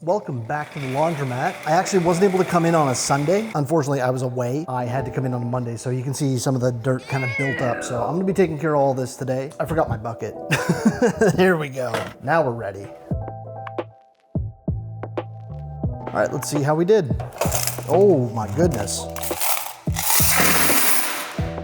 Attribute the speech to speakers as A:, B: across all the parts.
A: Welcome back to the laundromat. I actually wasn't able to come in on a Sunday. Unfortunately, I was away. I had to come in on a Monday, so you can see some of the dirt kind of built up. So I'm gonna be taking care of all this today. I forgot my bucket. Here we go. Now we're ready. All right, let's see how we did. Oh my goodness.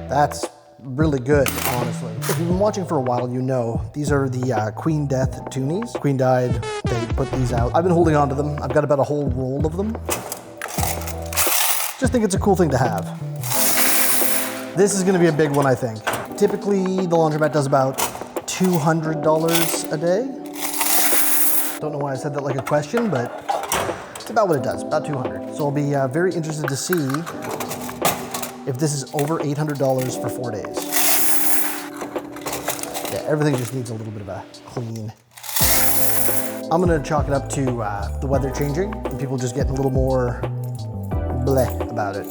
A: That's really good, honestly. If you've been watching for a while, you know these are the Queen Death Toonies. Queen died, they put these out. I've been holding on to them. I've got about a whole roll of them. Just think it's a cool thing to have. This is gonna be a big one, I think. Typically, the laundromat does about $200 a day. Don't know why I said that like a question, but it's about what it does, about 200. So I'll be very interested to see if this is over $800 for 4 days. Yeah, everything just needs a little bit of a clean. I'm gonna chalk it up to the weather changing and people just getting a little more bleh about it.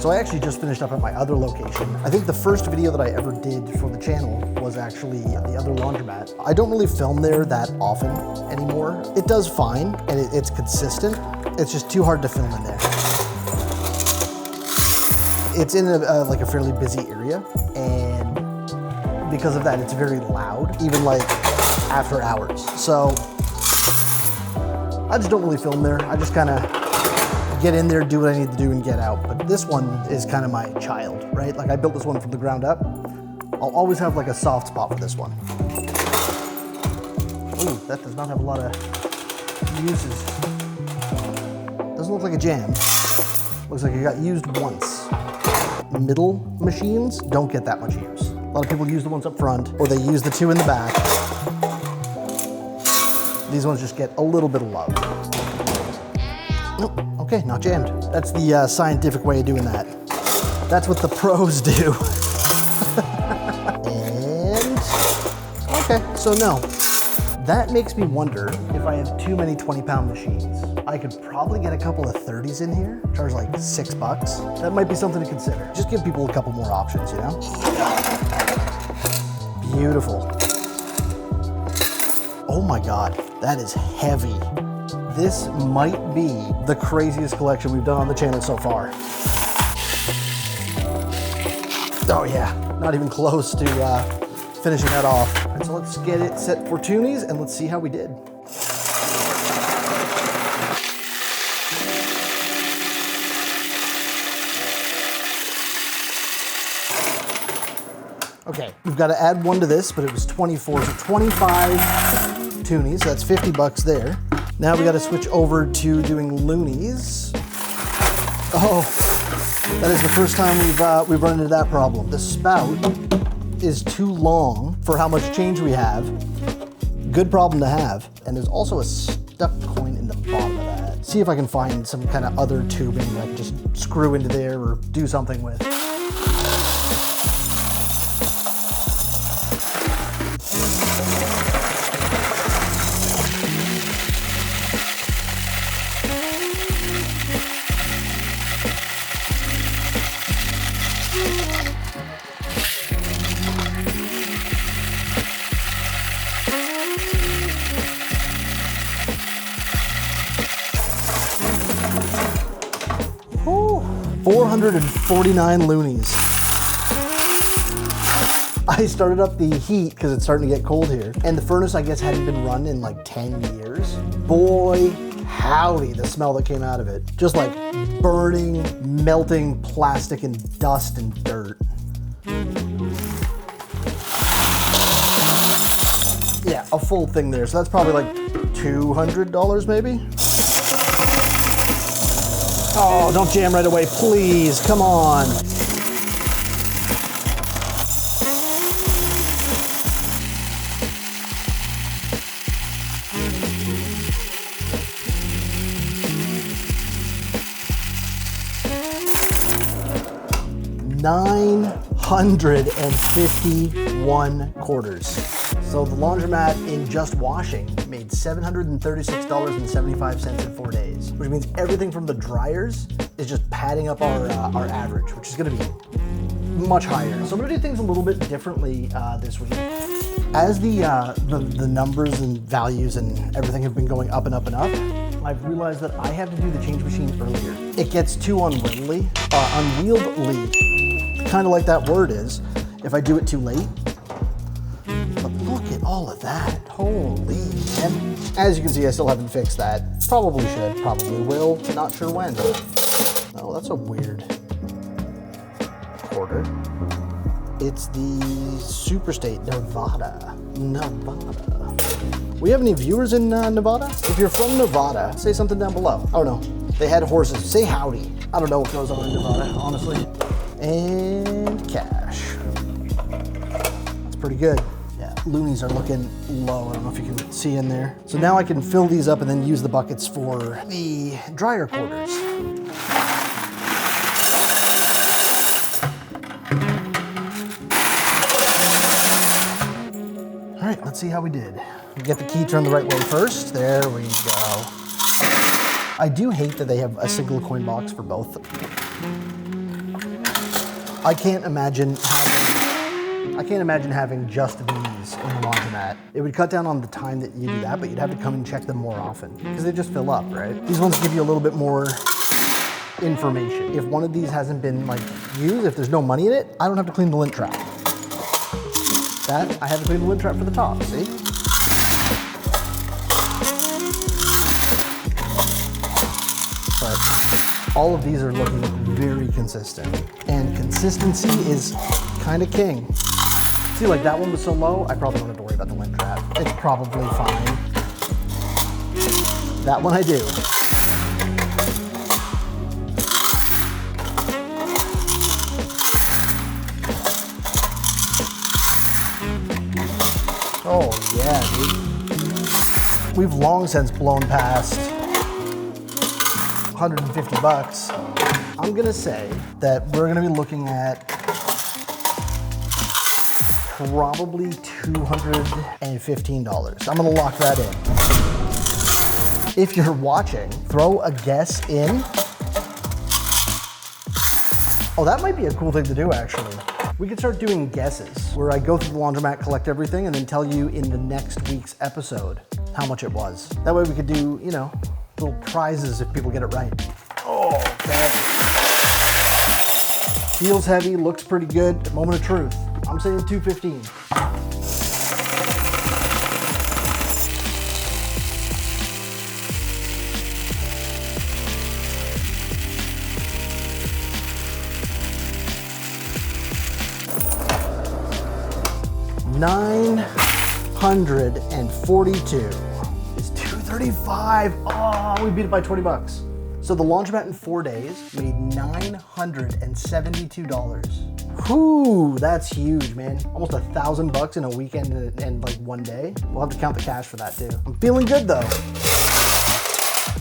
A: So I actually just finished up at my other location. I think the first video that I ever did for the channel was actually the other laundromat. I don't really film there that often anymore. It does fine and it's consistent. It's just too hard to film in there. It's in like a fairly busy area, and because of that, it's very loud, even like after hours. So I just don't really film there. I just kind of get in there, do what I need to do, and get out. But this one is kind of my child, right? Like I built this one from the ground up. I'll always have like a soft spot for this one. Ooh, that does not have a lot of uses. Doesn't look like a jam. Looks like it got used once. Middle machines don't get that much use. A lot of people use the ones up front, or they use the two in the back. These ones just get a little bit of love. Nope, okay, not jammed. That's the scientific way of doing that. That's what the pros do. And, okay, so no. That makes me wonder if I have too many 20-pound machines. I could probably get a couple of 30s in here, charge like $6. That might be something to consider. Just give people a couple more options, you know? Beautiful. Oh my God, that is heavy. This might be the craziest collection we've done on the channel so far. Oh yeah, not even close to finishing that off. All right, so let's get it set for Toonies and let's see how we did. Okay, we've got to add one to this, but it was 24, so 25 Toonies, that's $50 there. Now we got to switch over to doing loonies. Oh, that is the first time we've run into that problem. The spout is too long for how much change we have. Good problem to have. And there's also a stuck coin in the bottom of that. See if I can find some kind of other tubing that I can just screw into there or do something with. Ooh, 449 loonies. I started up the heat because it's starting to get cold here. And the furnace, I guess, hadn't been run in like 10 years. Boy, howdy, the smell that came out of it. Just like burning, melting plastic and dust and dirt. Yeah, a full thing there. So that's probably like $200 maybe. Oh, don't jam right away, please. Come on. $951. So the laundromat in just washing made $736.75 in 4 days, which means everything from the dryers is just padding up our average, which is gonna be much higher. So I'm gonna do things a little bit differently this week. As the numbers and values and everything have been going up and up and up, I've realized that I have to do the change machine earlier. It gets too unwieldy, kind of like that word is, if I do it too late. But look at all of that, holy. And as you can see, I still haven't fixed that. Probably should, probably will, not sure when. Oh, that's a weird quarter. It's the Superstate, Nevada. We have any viewers in Nevada? If you're from Nevada, say something down below. Oh no, they had horses. Say howdy. I don't know what goes on in Nevada, honestly. And cash. That's pretty good. Yeah, loonies are looking low. I don't know if you can see in there. So now I can fill these up and then use the buckets for the dryer quarters. All right, let's see how we did. Get the key turned the right way first. There we go. I do hate that they have a single coin box for both. I can't imagine having just these in the laundromat. It would cut down on the time that you do that, but you'd have to come and check them more often because they just fill up, right? These ones give you a little bit more information. If one of these hasn't been like used, if there's no money in it, I don't have to clean the lint trap. That, I have to clean the lint trap for the top, see? But all of these are looking very consistent. And consistency is kind of king. See, like that one was so low, I probably don't have to worry about the lint trap. It's probably fine. That one I do. Oh yeah, dude. We've long since blown past 150 bucks. I'm gonna say that we're gonna be looking at probably $215. I'm gonna lock that in. If you're watching, throw a guess in. Oh, that might be a cool thing to do actually. We could start doing guesses where I go through the laundromat, collect everything, and then tell you in the next week's episode how much it was. That way we could do, you know, little prizes if people get it right. Oh, okay. Feels heavy, looks pretty good. Moment of truth. I'm saying 215. $942 is $235. Oh, we beat it by 20 bucks. So the laundromat in 4 days made $972. Whew, that's huge, man. Almost $1,000 in a weekend and like 1 day. We'll have to count the cash for that too. I'm feeling good though.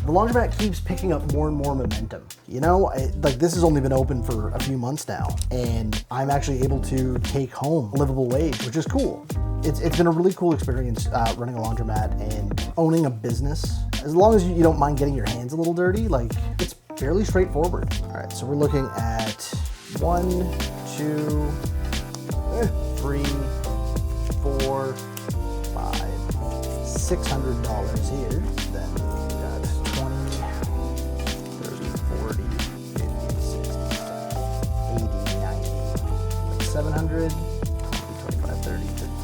A: The laundromat keeps picking up more and more momentum. You know, like this has only been open for a few months now, and I'm actually able to take home a livable wage, which is cool. It's been a really cool experience running a laundromat and owning a business. As long as you don't mind getting your hands a little dirty, like it's fairly straightforward. All right, so we're looking at 1, 2, 3, 4, 5, $600 here. Then we got 20, 30, 40, 50, 60, 80, 90, 700, 25, 30, 35, 40,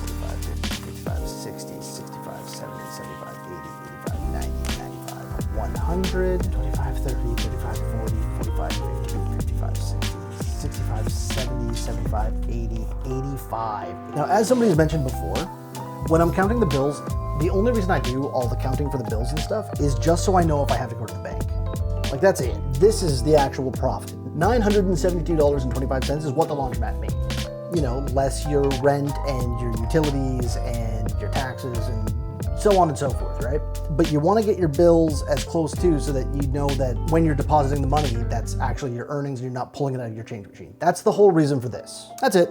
A: 45, 50, 55, 60, 65, 70, 75, 80, 85, 90, 95, 100, 25, 30, 35, 40, 45, 50, 55, 60, 65, 70, 75, 80, 85. Now, as somebody's mentioned before, when I'm counting the bills, the only reason I do all the counting for the bills and stuff is just so I know if I have to go to the bank. Like that's it. This is the actual profit. $972.25 is what the laundromat made. You know, less your rent and your utilities and your taxes and so on and so forth, right? But you want to get your bills as close to so that you know that when you're depositing the money, that's actually your earnings and you're not pulling it out of your change machine. That's the whole reason for this. That's it.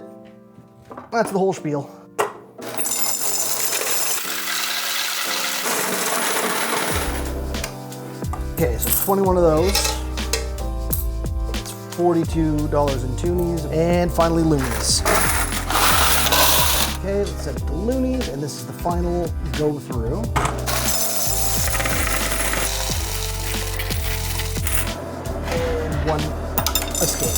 A: That's the whole spiel. Okay, so 21 of those. It's $42 in toonies, and finally loonies. Okay, let's set it to loonies, and this is the final go through. And one escape.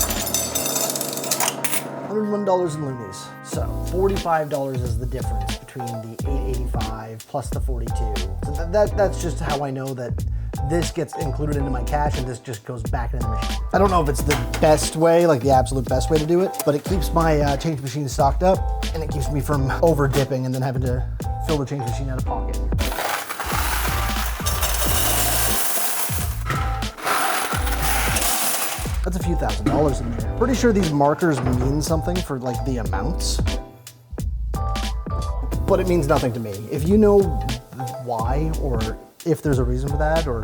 A: $101 in loonies. So $45 is the difference between the $885 plus the 42. So that's just how I know that this gets included into my cash and this just goes back into the machine. I don't know if it's the best way, like the absolute best way to do it, but it keeps my change machine stocked up and it keeps me from over dipping and then having to fill the change machine out of pocket. That's a few $1,000s in there. Pretty sure these markers mean something for like the amounts, but it means nothing to me. If you know why, or if there's a reason for that, or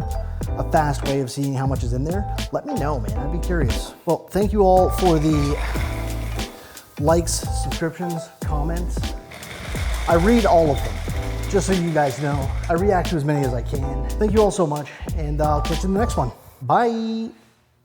A: a fast way of seeing how much is in there, let me know, man. I'd be curious. Well, thank you all for the likes, subscriptions, comments. I read all of them, just so you guys know. I react to as many as I can. Thank you all so much, and I'll catch you in the next one. Bye.